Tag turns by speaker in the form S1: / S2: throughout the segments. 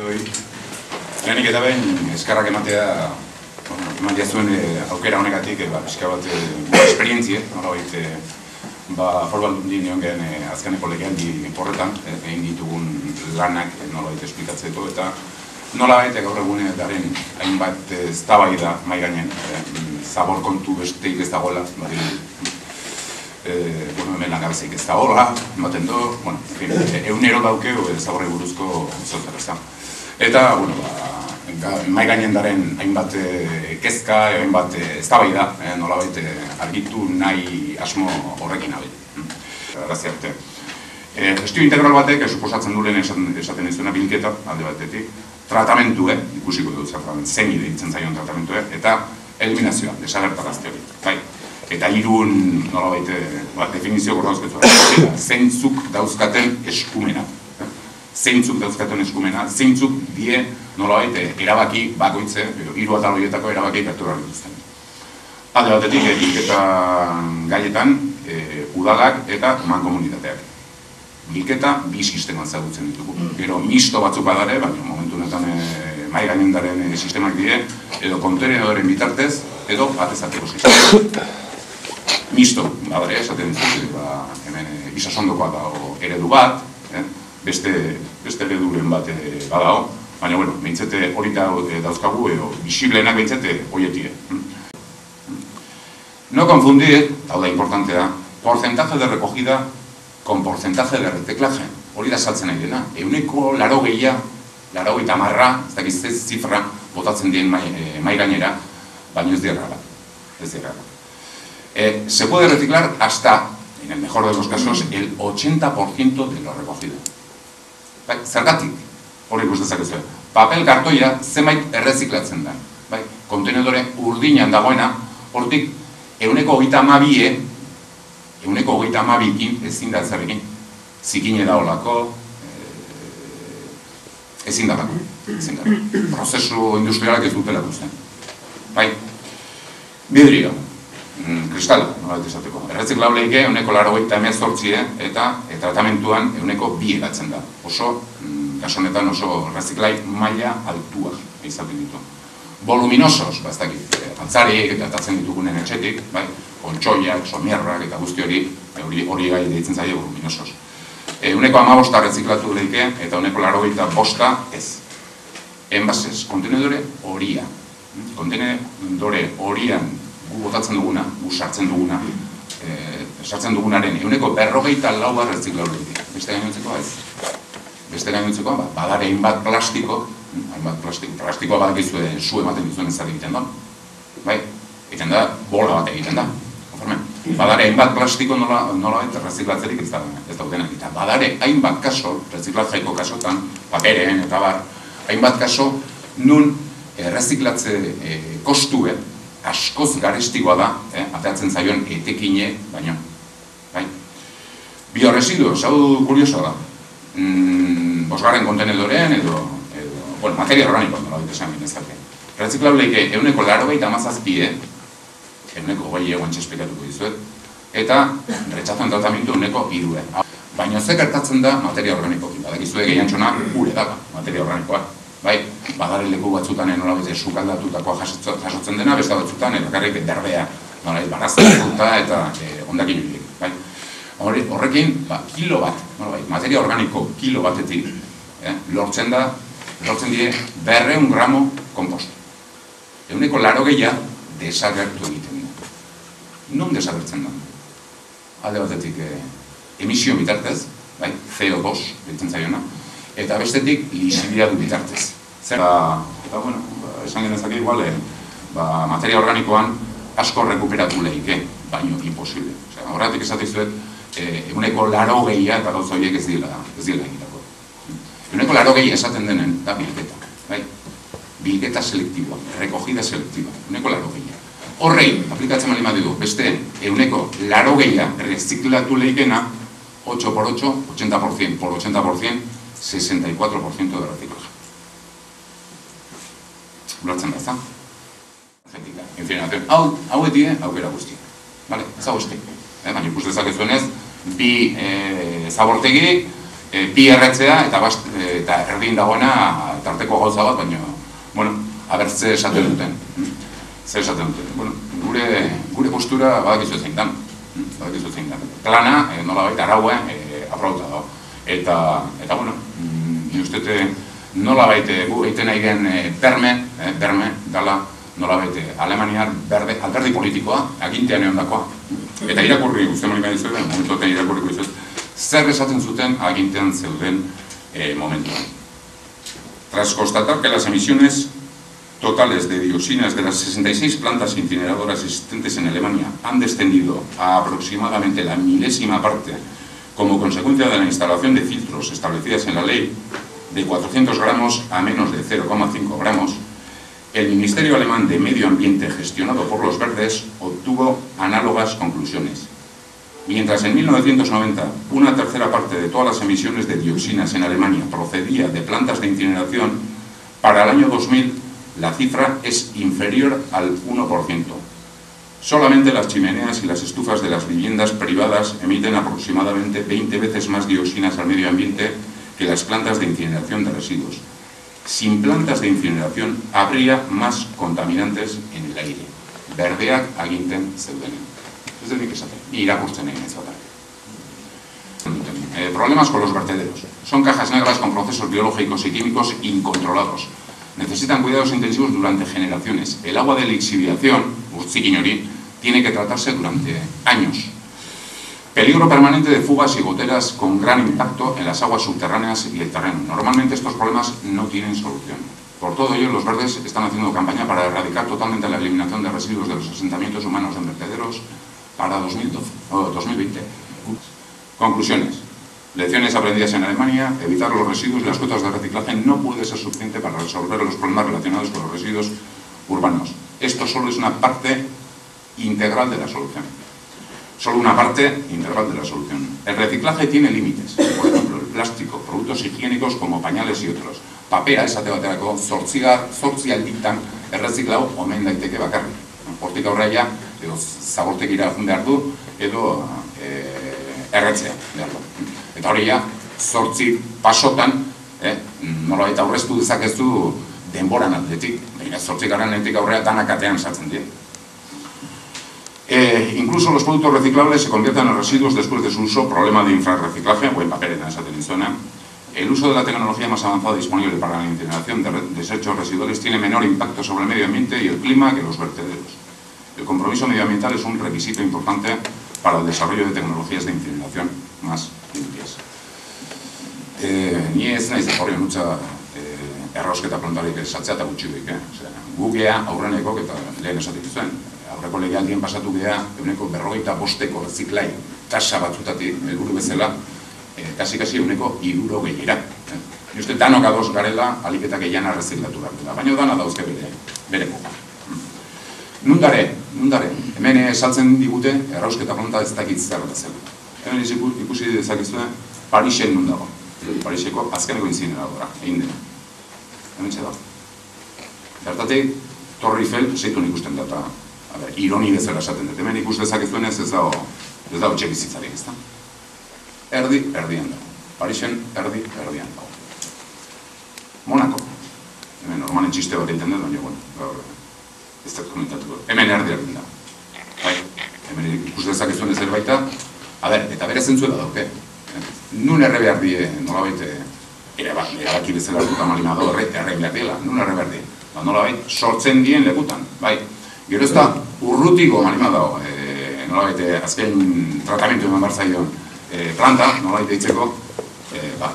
S1: Lehenik eta behin eskarrak ematea zuen aukera honegatik pixka bat esperientzia, Foru Aldundia nion gehen azkeneko legealdi horretan egin ditugun lanak nolabait esplikatzeko eta nolabait gaur egune garen hainbat eztabaida mahai gainen, zabor kontu besteik ez dagoela, hemen langabezik ez dagoela, ematen du, egunero daukeu zaborri buruzko zozer ez da. Eta, mahai gainen daren hainbat kezka, hainbat eztabaida, nolabait argitu nahi asmo horrekin abel. Grazia arte. Gestio integral batek, suposatzen duren esaten izuna bilketa, alde batetik, tratamentu, ikusiko dut zertan, zein deitzen zaion tratamentu, eta eliminazioa, desagertarazte hori. Eta hirun, nolabait, definizio gordauzketu, zeintzuk dauzkaten eskumena. Zeintzuk dauzkaten eskumena, zeintzuk die nolabait erabaki bakoitze, hiru atal horietako erabaki hartu behar dituzten. Alde batetik, bilketa gaietan, udalak eta mankomunitateak. Bilketa bi sisteman zagutzen ditugu. Gero misto batzuk badare, baina momentu honetan mahai gainendaren sistemak die, edo kontenedoren bitartez, edo batezateko sistema. Misto, badare, esaten dut, hemen isasondokoa dago eredu bat, beste ereduren bat badao, baina, behintzete hori dauzkagu, edo bisiblenak behintzete horietie. No confundir, hau da importantea, porcentaje de recogida con porcentaje de reciclaje. Hori da saltzen nahi dena. Euneko 80, 90, ez dakiz ez zifra, botatzen dien mai gainera, baina ez dira. Se puede reciclar hasta, en el mejor de los casos, el 80% de lo recogido. Zergatik, hori guztezak ez. Papel kartoia zenbait erreziklatzen da. Kontenedore urdinan dagoena, hortik euneko 32, euneko 32-ekin ezin da zerrekin. Zikine da olako, ezin da lako. Prozesu industrialak ez dutela guztien. Bidrio, kristala, nolabait esateko. Erreziklableike euneko 98 eta tratamentuan euneko 2 egatzen da. Oso, gasonetan oso erreziklai maila altua izaten ditu. Voluminosos, ez dakit, antzariek eta tatzen ditugunen etxetik, kontxoiak, somierrak eta guzti hori gai deitzen zaila voluminosos. Euneko 15 reziklatu leike eta euneko 85 ez. Enbasez, kontenedore horia. Kontenedore horian gu botatzen duguna, gu sartzen dugunaren euneko 54 reziklatu leike. Beste gainontzeko ez. Beste gainontzeko, badare hainbat plastikoa bat egizue zu ematen dizuen ez egiten da. Egiten da, bola bat egiten da. Badare hainbat plastiko nolabait reziklatzerik ez daudenak. Eta badare hainbat kaso, reziklatzaiko kasotan, paperen eta bar, hainbat kaso, nun reziklatze kostue askoz garestikoa da, ateatzen zaion etekine baino. Bioresiduos, hau kurioso da. Bosgarren kontenedorean edo materia organikoa nolabait esan genezake. Reziklableike euneko 97, euneko 20 guantxe esplikatuko dizuet, eta retxazuen tratamentu euneko 2. Baina ze gertatzen da materia organikoekin. Badakizue gehiantxona gure dala materia organikoa. Badare leku batzutan nolabait sukaldatutakoa jasotzen dena, beste batzutan bakarrik berbea nolabait baraztuta eta hondakin hilik. Horrekin, kilo bat, materia organiko kilo batetik, lortzen die 200 gramo kompost. Euneko 80 desagertu egiten da. Non desagertzen da? Alde batetik emisio bitartez, CO2 ditzen zaiona, eta bestetik lisibilidadu bitartez. Esan genezake igual, materia organikoan asko rekuperatu lehike, baino imposible. Horretik esatizuet, euneko 80 eta gauza horiek ez dira egitako. Euneko 80 esaten denen da bilketa. Bilketa selektiboa, rekogida selektiboa, euneko 80. Horrei, aplikatzen bali madidu, beste euneko 80 reziklatu lehikena, 8x8, 80%, por 80%, 64% de reciclaje. Ulertzen da, ez da? Incineración. Hau etie, aukera guztia. Ez hau estik. Baina ikus dezakezuenez, bi zabortegi, bi erretzea eta erdin dagoena tarteko gauza bat, baina, bueno, aber ze esaten duten. Bueno, gure postura badakizu zein dan. Plana, nolabait, araua, aprobauta da. Eta, bueno, ni ustete nolabait gu egiten nahi gen berme, dala, nolabait, Alemaniar alderdi politikoa, agintean egon dakoa. Eta irakurri, uste monik baina izuet, momentuaten irakurriko izuet, zer esaten zuten agintean zeuden momentuan. Tras constatar que las emisiones totales de dioxinas de las 66 plantas incineradoras existentes en Alemania han descendido a aproximadamente la milésima parte como consecuencia de la instalación de filtros establecidas en la ley de 400 gramos a menos de 0,5 gramos, el Ministerio Alemán de Medio Ambiente, gestionado por los Verdes, obtuvo análogas conclusiones. Mientras en 1990 una tercera parte de todas las emisiones de dioxinas en Alemania procedía de plantas de incineración, para el año 2000 la cifra es inferior al 1%. Solamente las chimeneas y las estufas de las viviendas privadas emiten aproximadamente 20 veces más dioxinas al medio ambiente que las plantas de incineración de residuos. Sin plantas de incineración habría más contaminantes en el aire. Berdeak aginten zeudenen. Ez denik esaten, irakurtzen egin ezaten. Problemas con los vertederos. Son cajas negras con procesos biológicos y químicos incontrolados. Necesitan cuidados intensivos durante generaciones. El agua de lixiviación, tiene que tratarse durante años. Peligro permanente de fugas y goteras con gran impacto en las aguas subterráneas y el terreno. Normalmente estos problemas no tienen solución. Por todo ello, los Verdes están haciendo campaña para erradicar totalmente la eliminación de residuos de los asentamientos humanos en vertederos para 2020. Conclusiones. Lecciones aprendidas en Alemania: evitar los residuos y las cuotas de reciclaje no puede ser suficiente para resolver los problemas relacionados con los residuos urbanos. Esto solo es una parte integral de la solución. Solo una parte integral de la solución. El reciclaje tiene límites. Por ejemplo, el plástico, productos higiénicos como pañales y otros. Papera esate baterako 8 alditan erreziklatu omen daiteke bakarrik. Hortik aurrera edo zabortegira joan behar du edo erretzea behar du. Eta hori ja, 8 pasotan, nolabait aurreztu dezakezu denboran aldetik. 8 aurrera danak atean sartzen dira. Incluso los productos reciclables se convierten en residuos después de su uso, problema de infrarreciclaje, buen papel en esa zona. El uso de la tecnología más avanzada disponible para la incineración de desechos residuales tiene menor impacto sobre el medio ambiente y el clima que los vertederos. El compromiso medioambiental es un requisito importante para el desarrollo de tecnologías de incineración más limpias. Ni ez naiz horri nutza errausketa plantarik esatzea eta gutxi gu gea aurreneko eta lehen esatik zuen. Aurreko legealdien pasatu gea, euneko 45 reziklai tasa batzutatik helburu bezala, kasi euneko 60 Ni uste danok ados garela aliketa gehiana reziklatu behar. Baina dana dauzke bere poka. Nundare, hemen esaltzen digute errausketa planta ez dakit zer bezala. Hemen ikusi dezakizue Parisen nun dago. Pariseko azkeneko inzineradora, egin dena. Hemen txeda. Bertatik, Torre Eiffel zeitun ikusten data. Ironi bezala esaten dut, hemen ikus dezakezuenez ez dago txekizitzarik, ez da? Erdian dago. Parisen erdian dago. Monako. Hemen normalen txiste bat egiten dut, baina, bueno, ez dut komentatuko. Hemen erdian dago. Hemen ikus dezakezuenez erbaita, eta bere zentzuela dauke. Nun erre behar die, nolabait, erabaki bezala duta malima dago, erre behar diela, nun erre behar die. Nolabait, sortzen dien lekutan, bai. Gero ez da, urrutiko malima dago, nolabait, azken tratamentu eman barzaion planta, nolabait deitzeko,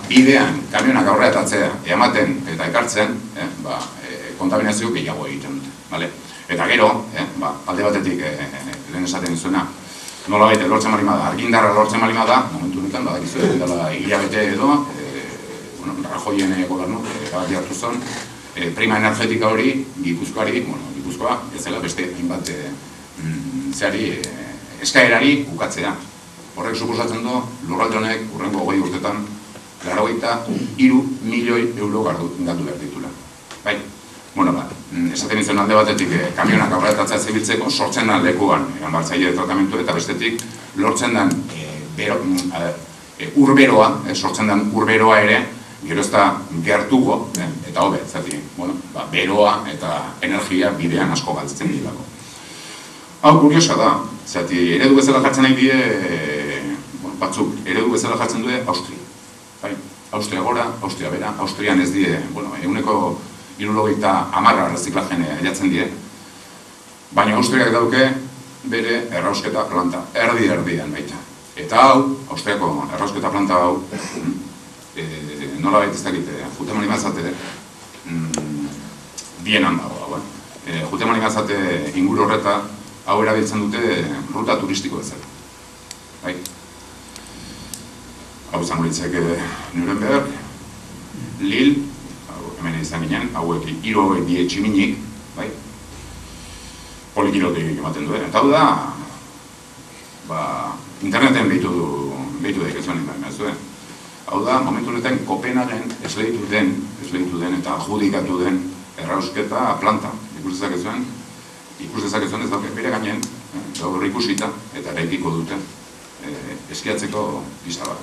S1: bidean, kamionak aurrera atatzea, ematen eta ekartzen, kontaminazio gehiago egiten dute. Eta gero, alde batetik, lehen esaten izuena, nolabait, lortzen malima da, argindarra lortzen malima da, momentu honetan, badakizu dela hilabete edo, Rajoyen gobernu, erabaki hartu zuen, prima energetika hori, Gipuzkoari, Gipuzkoa, ez dela beste hainbat eskaerari ukatzea. Horrek suposatzen du, lurralde honek hurrengo 20 urtetan, 83 milioi euro galdu behar ditula. Bai, esaten izan alde batetik kamionak aurretatzea zibiltzeko, sortzen den lekuan, ganbartzaile tratamentu eta bestetik, lortzen den urberoa, sortzen den urberoa ere, gero ez da gertugo, eta hobe, zati, beroa eta energia bidean asko galtzen dilako. Hau, kuriosa da, zati, eredu bezala jartzen nahi die, batzuk, eredu bezala jartzen due Austria. Austria gora, Austria bera, Austrian ez die, eguneko 70 reziklajen jatzen die, baina Austriak dauke bere errausketa planta, erdi-erdian baita. Eta hau, Austriako errausketa planta hau, nola baita ez dakite, jute manimazate, Vienan dago hau, jute manimazate inguru horreta, hau erabiltzen dute ruta turistiko bezala. Hau izango litzake Nuremberg, Lille, hemen izan ginen, hauek hiru hauek die tximinik, polikilotik ematen duen. Eta hau da, interneten behitu daik ez duen ez duen. Hau da, momentu honetan Kopenhagen esleitu den eta adjudikatu den errausketa planta. Ikus dezakezuen ez dauke bere gainen, gaur ikusita eta eraikiko dute eskiatzeko pista bat.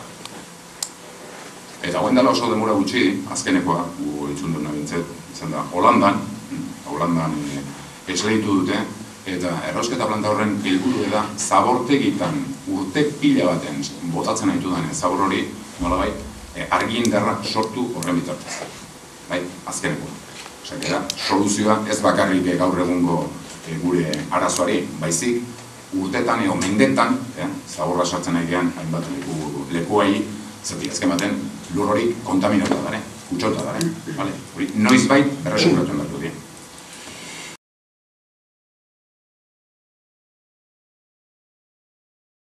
S1: Eta hoen dela oso demora gutxi, azkenekoa, gu entzun duen nabintzet, izan da, Holandan esleitu dute, eta errausketa planta horren helburu da zabortegitan urte pila baten botatzen nahi dudan zabor hori, nolabait, argi indarra sortu horren bitartez. Azkenekoa. Osea, soluzioa ez bakarrik gaur egungo gure arazoari, baizik, urtetan edo mendetan, zaborra sartzen nahi gehan, hainbat lekuai, zati azken baten lur hori kontaminauta dara, kutsauta dara. Noiz bait berreskuratu behar du dira.